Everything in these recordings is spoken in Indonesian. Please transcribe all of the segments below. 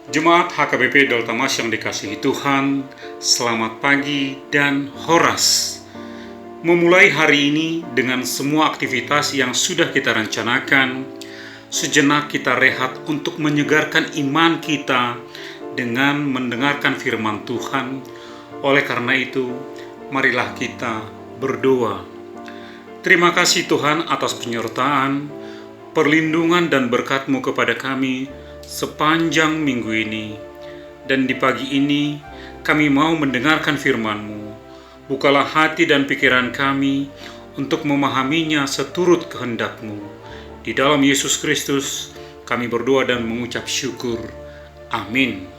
Jemaat HKBP Deltamas yang dikasihi Tuhan, selamat pagi dan horas. Memulai hari ini dengan semua aktivitas yang sudah kita rencanakan, sejenak kita rehat untuk menyegarkan iman kita dengan mendengarkan firman Tuhan. Oleh karena itu, marilah kita berdoa. Terima kasih Tuhan atas penyertaan, perlindungan dan berkat-Mu kepada kami sepanjang minggu ini. Dan di pagi ini kami mau mendengarkan firman-Mu. Bukalah hati dan pikiran kami untuk memahaminya seturut kehendak-Mu. Di dalam Yesus Kristus kami berdoa dan mengucap syukur. Amin.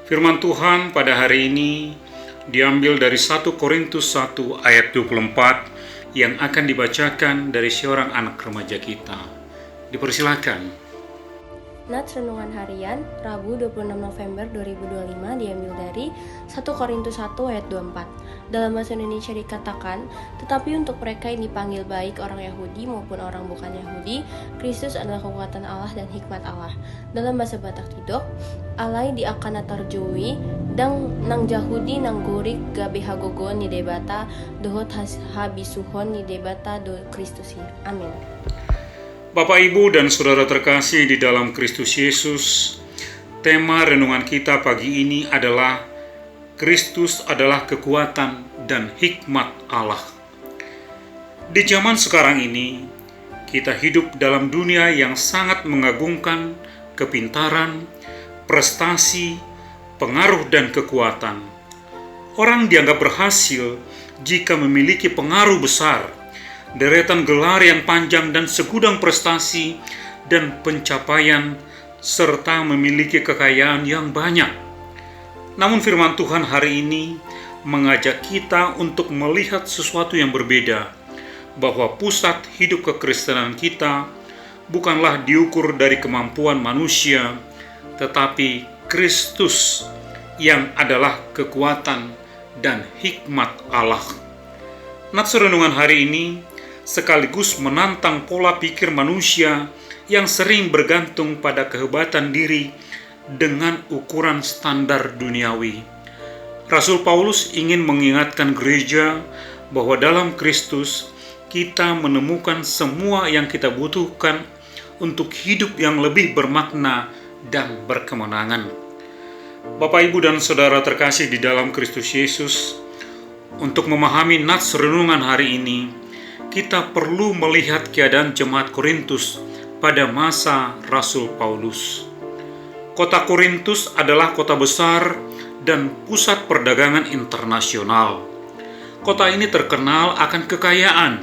Firman Tuhan pada hari ini diambil dari 1 Korintus 1 ayat 24 yang akan dibacakan dari seorang anak remaja kita. Dipersilakan. Nats Renungan Harian, Rabu 26 November 2025 diambil dari 1 Korintus 1 ayat 24. Dalam bahasa Indonesia dikatakan, tetapi untuk mereka yang dipanggil baik orang Yahudi maupun orang bukan Yahudi, Kristus adalah kekuatan Allah dan hikmat Allah. Dalam bahasa Batak Tidok, alai di akana tarjui, dang nang Yahudi nang gurik gabe hagogon ni debata, dohot habisuhon ni debata do Kristusi. Amin. Bapak, Ibu, dan Saudara terkasih di dalam Kristus Yesus, tema renungan kita pagi ini adalah Kristus adalah kekuatan dan hikmat Allah. Di zaman sekarang ini, kita hidup dalam dunia yang sangat mengagungkan kepintaran, prestasi, pengaruh, dan kekuatan. Orang dianggap berhasil jika memiliki pengaruh besar, deretan gelar yang panjang dan segudang prestasi dan pencapaian, serta memiliki kekayaan yang banyak. Namun firman Tuhan hari ini mengajak kita untuk melihat sesuatu yang berbeda, bahwa pusat hidup kekristenan kita bukanlah diukur dari kemampuan manusia, tetapi Kristus yang adalah kekuatan dan hikmat Allah. Nats renungan hari ini sekaligus menantang pola pikir manusia yang sering bergantung pada kehebatan diri dengan ukuran standar duniawi. Rasul Paulus ingin mengingatkan gereja bahwa dalam Kristus kita menemukan semua yang kita butuhkan untuk hidup yang lebih bermakna dan berkemenangan. Bapak, Ibu, dan Saudara terkasih di dalam Kristus Yesus, untuk memahami nats renungan hari ini, kita perlu melihat keadaan jemaat Korintus pada masa Rasul Paulus. Kota Korintus adalah kota besar dan pusat perdagangan internasional. Kota ini terkenal akan kekayaan,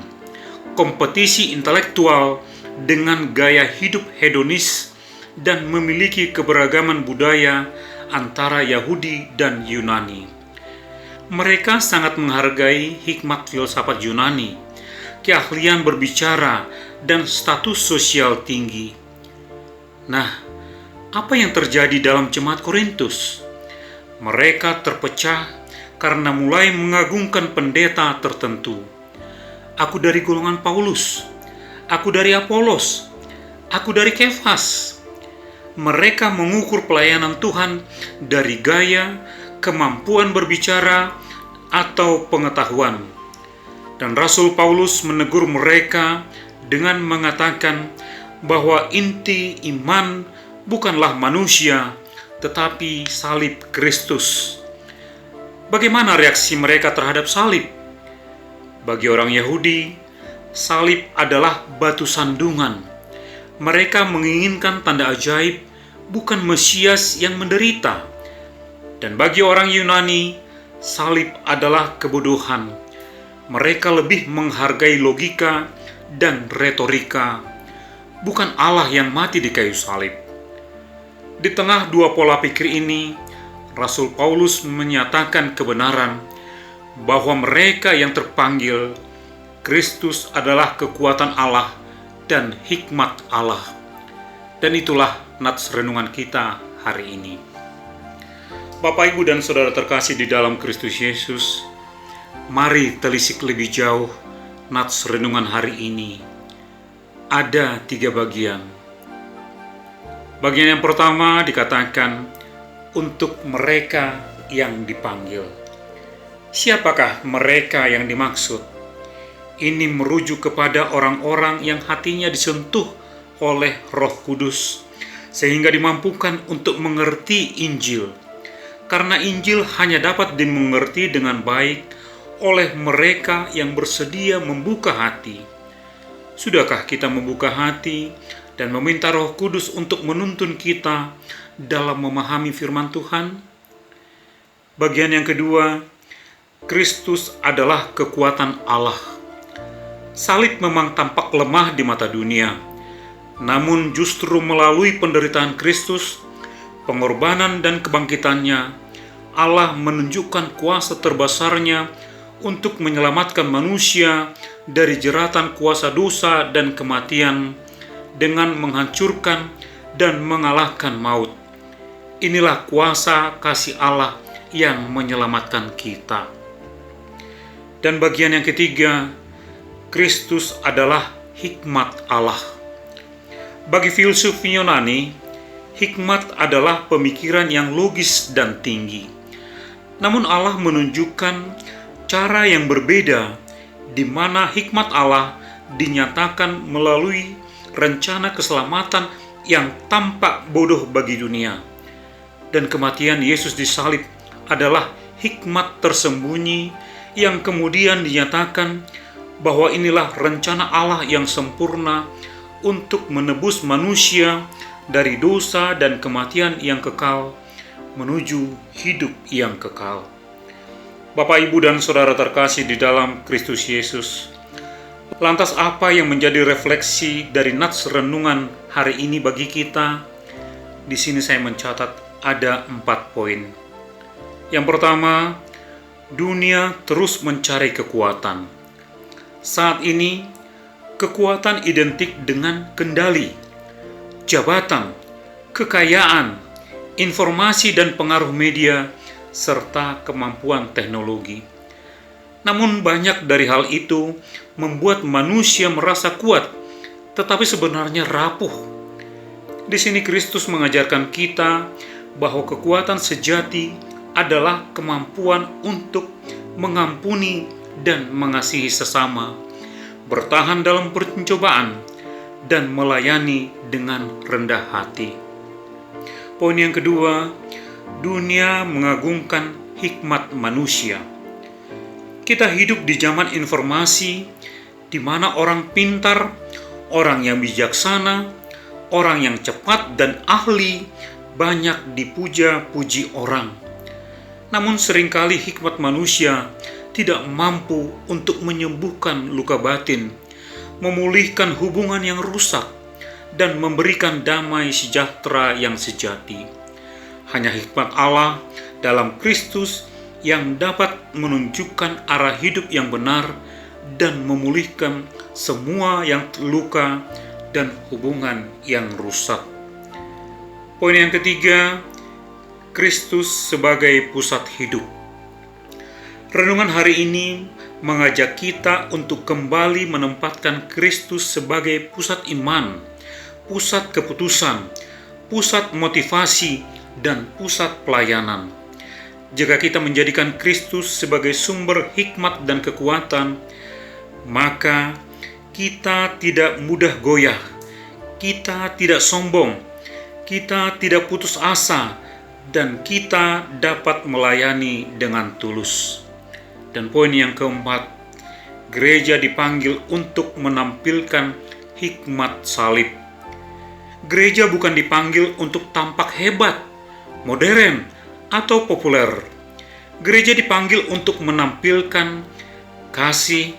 kompetisi intelektual dengan gaya hidup hedonis, dan memiliki keberagaman budaya antara Yahudi dan Yunani. Mereka sangat menghargai hikmat filsafat Yunani, keahlian berbicara, dan status sosial tinggi. Nah, apa yang terjadi dalam jemaat Korintus? Mereka terpecah karena mulai mengagungkan pendeta tertentu. Aku dari golongan Paulus, aku dari Apolos, aku dari Kefas. Mereka mengukur pelayanan Tuhan dari gaya, kemampuan berbicara, atau pengetahuan. Dan Rasul Paulus menegur mereka dengan mengatakan bahwa inti iman bukanlah manusia, tetapi salib Kristus. Bagaimana reaksi mereka terhadap salib? Bagi orang Yahudi, salib adalah batu sandungan. Mereka menginginkan tanda ajaib, bukan Mesias yang menderita. Dan bagi orang Yunani, salib adalah kebodohan. Mereka lebih menghargai logika dan retorika, bukan Allah yang mati di kayu salib. Di tengah dua pola pikir ini, Rasul Paulus menyatakan kebenaran bahwa mereka yang terpanggil, Kristus adalah kekuatan Allah dan hikmat Allah. Dan itulah nats renungan kita hari ini. Bapak, Ibu, dan Saudara terkasih di dalam Kristus Yesus, mari telisik lebih jauh nats renungan hari ini. Ada 3 bagian. Bagian yang pertama dikatakan untuk mereka yang dipanggil. Siapakah mereka yang dimaksud? Ini merujuk kepada orang-orang yang hatinya disentuh oleh Roh Kudus, sehingga dimampukan untuk mengerti Injil. Karena Injil hanya dapat dimengerti dengan baik oleh mereka yang bersedia membuka hati. Sudahkah kita membuka hati dan meminta Roh Kudus untuk menuntun kita dalam memahami firman Tuhan? Bagian yang kedua, Kristus adalah kekuatan Allah. Salib memang tampak lemah di mata dunia, namun justru melalui penderitaan Kristus, pengorbanan dan kebangkitannya, Allah menunjukkan kuasa terbesarnya untuk menyelamatkan manusia dari jeratan kuasa dosa dan kematian dengan menghancurkan dan mengalahkan maut. Inilah kuasa kasih Allah yang menyelamatkan kita. Dan bagian yang ketiga, Kristus adalah hikmat Allah. Bagi filsuf Yunani, hikmat adalah pemikiran yang logis dan tinggi. Namun Allah menunjukkan cara yang berbeda di mana hikmat Allah dinyatakan melalui rencana keselamatan yang tampak bodoh bagi dunia. Dan kematian Yesus disalib adalah hikmat tersembunyi yang kemudian dinyatakan bahwa inilah rencana Allah yang sempurna untuk menebus manusia dari dosa dan kematian yang kekal menuju hidup yang kekal. Bapak, Ibu, dan Saudara terkasih di dalam Kristus Yesus, lantas apa yang menjadi refleksi dari nats renungan hari ini bagi kita? Di sini saya mencatat ada 4 poin. Yang pertama, dunia terus mencari kekuatan. Saat ini, kekuatan identik dengan kendali, jabatan, kekayaan, informasi dan pengaruh media, serta kemampuan teknologi. Namun banyak dari hal itu membuat manusia merasa kuat, tetapi sebenarnya rapuh. Di sini Kristus mengajarkan kita bahwa kekuatan sejati adalah kemampuan untuk mengampuni dan mengasihi sesama, bertahan dalam pencobaan, dan melayani dengan rendah hati. Poin yang kedua, dunia mengagungkan hikmat manusia. Kita hidup di zaman informasi, di mana orang pintar, orang yang bijaksana, orang yang cepat dan ahli banyak dipuja-puji orang. Namun seringkali hikmat manusia tidak mampu untuk menyembuhkan luka batin, memulihkan hubungan yang rusak, dan memberikan damai sejahtera yang sejati. Hanya hikmat Allah dalam Kristus yang dapat menunjukkan arah hidup yang benar dan memulihkan semua yang terluka dan hubungan yang rusak. Poin yang ketiga, Kristus sebagai pusat hidup. Renungan hari ini mengajak kita untuk kembali menempatkan Kristus sebagai pusat iman, pusat keputusan, pusat motivasi, dan pusat pelayanan. Jika kita menjadikan Kristus sebagai sumber hikmat dan kekuatan, maka kita tidak mudah goyah, kita tidak sombong, kita tidak putus asa, dan kita dapat melayani dengan tulus. Dan poin yang keempat, gereja dipanggil untuk menampilkan hikmat salib. Gereja bukan dipanggil untuk tampak hebat, modern, atau populer. Gereja dipanggil untuk menampilkan kasih,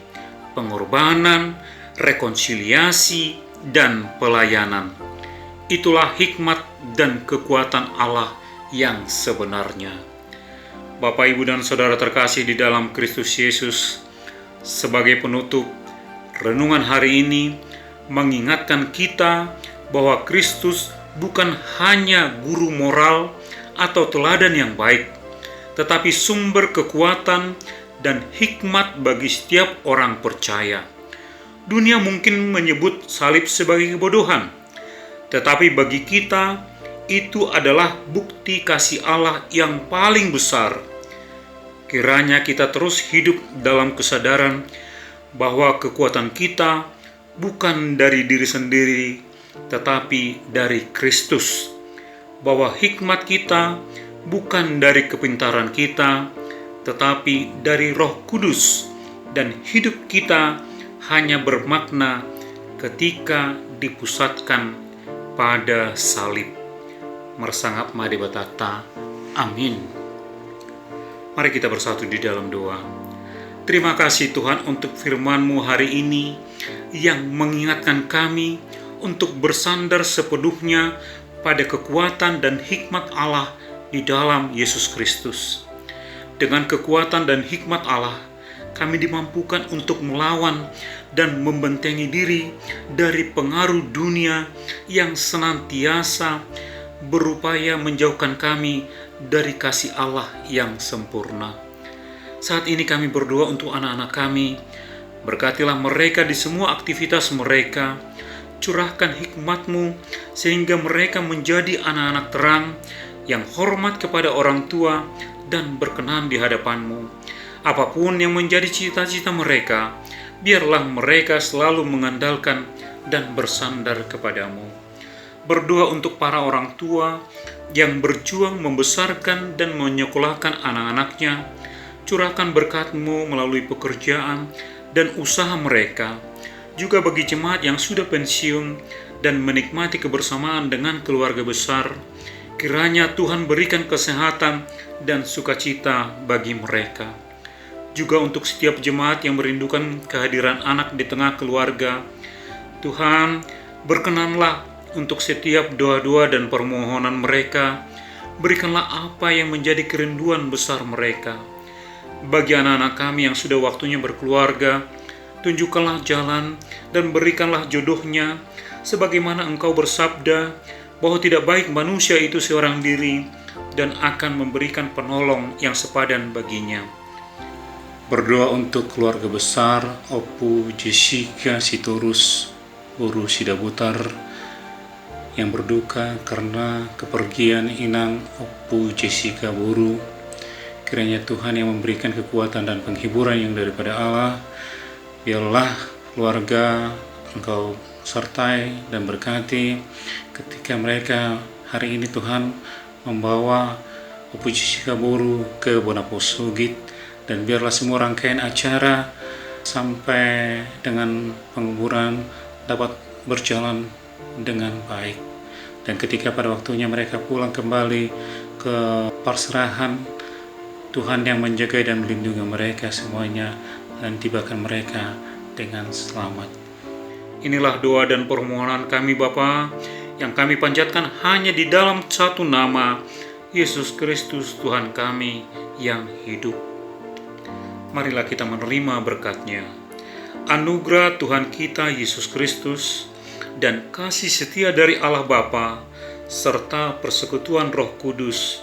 pengorbanan, rekonsiliasi, dan pelayanan. Itulah hikmat dan kekuatan Allah yang sebenarnya. Bapak, Ibu, dan Saudara terkasih di dalam Kristus Yesus, sebagai penutup, renungan hari ini mengingatkan kita bahwa Kristus bukan hanya guru moral atau teladan yang baik, tetapi sumber kekuatan dan hikmat bagi setiap orang percaya. Dunia mungkin menyebut salib sebagai kebodohan, tetapi bagi kita, itu adalah bukti kasih Allah yang paling besar. Kiranya kita terus hidup dalam kesadaran bahwa kekuatan kita bukan dari diri sendiri, tetapi dari Kristus. Bahwa hikmat kita bukan dari kepintaran kita, tetapi dari Roh Kudus. Dan hidup kita hanya bermakna ketika dipusatkan pada salib. Mersangap Made Batata. Amin. Mari kita bersatu di dalam doa. Terima kasih Tuhan untuk firman-Mu hari ini yang mengingatkan kami untuk bersandar sepenuhnya pada kekuatan dan hikmat Allah di dalam Yesus Kristus. Dengan kekuatan dan hikmat Allah, kami dimampukan untuk melawan dan membentengi diri dari pengaruh dunia yang senantiasa berupaya menjauhkan kami dari kasih Allah yang sempurna. Saat ini kami berdoa untuk anak-anak kami. Berkatilah mereka di semua aktivitas mereka. Curahkan hikmat-Mu sehingga mereka menjadi anak-anak terang yang hormat kepada orang tua dan berkenan di hadapan-Mu. Apapun yang menjadi cita-cita mereka, biarlah mereka selalu mengandalkan dan bersandar kepada-Mu. Berdoa untuk para orang tua yang berjuang membesarkan dan menyekolahkan anak-anaknya. Curahkan berkat-Mu melalui pekerjaan dan usaha mereka. Juga bagi jemaat yang sudah pensiun dan menikmati kebersamaan dengan keluarga besar, kiranya Tuhan berikan kesehatan dan sukacita bagi mereka. Juga untuk setiap jemaat yang merindukan kehadiran anak di tengah keluarga, Tuhan berkenanlah untuk setiap doa-doa dan permohonan mereka. Berikanlah apa yang menjadi kerinduan besar mereka. Bagi anak-anak kami yang sudah waktunya berkeluarga, tunjukkanlah jalan dan berikanlah jodohnya, sebagaimana Engkau bersabda bahwa tidak baik manusia itu seorang diri dan akan memberikan penolong yang sepadan baginya. Berdoa untuk keluarga besar Opu Jessica Sitorus Buru Sidabutar yang berduka karena kepergian inang Opu Jessica Buru. Kiranya Tuhan yang memberikan kekuatan dan penghiburan yang daripada Allah. Biarlah keluarga Engkau sertai dan berkati ketika mereka hari ini Tuhan membawa Opu Jessica Buru ke Bonaposugit, dan biarlah semua rangkaian acara sampai dengan penguburan dapat berjalan dengan baik. Dan ketika pada waktunya mereka pulang kembali ke perserahan, Tuhan yang menjaga dan melindungi mereka semuanya dan tibakan mereka dengan selamat. Inilah doa dan permohonan kami Bapa, yang kami panjatkan hanya di dalam satu nama, Yesus Kristus Tuhan kami yang hidup. Marilah kita menerima berkat-Nya. Anugerah Tuhan kita Yesus Kristus dan kasih setia dari Allah Bapa serta persekutuan Roh Kudus,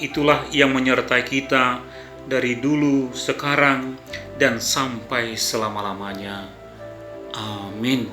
itulah yang menyertai kita dari dulu, sekarang, dan sampai selama-lamanya. Amin.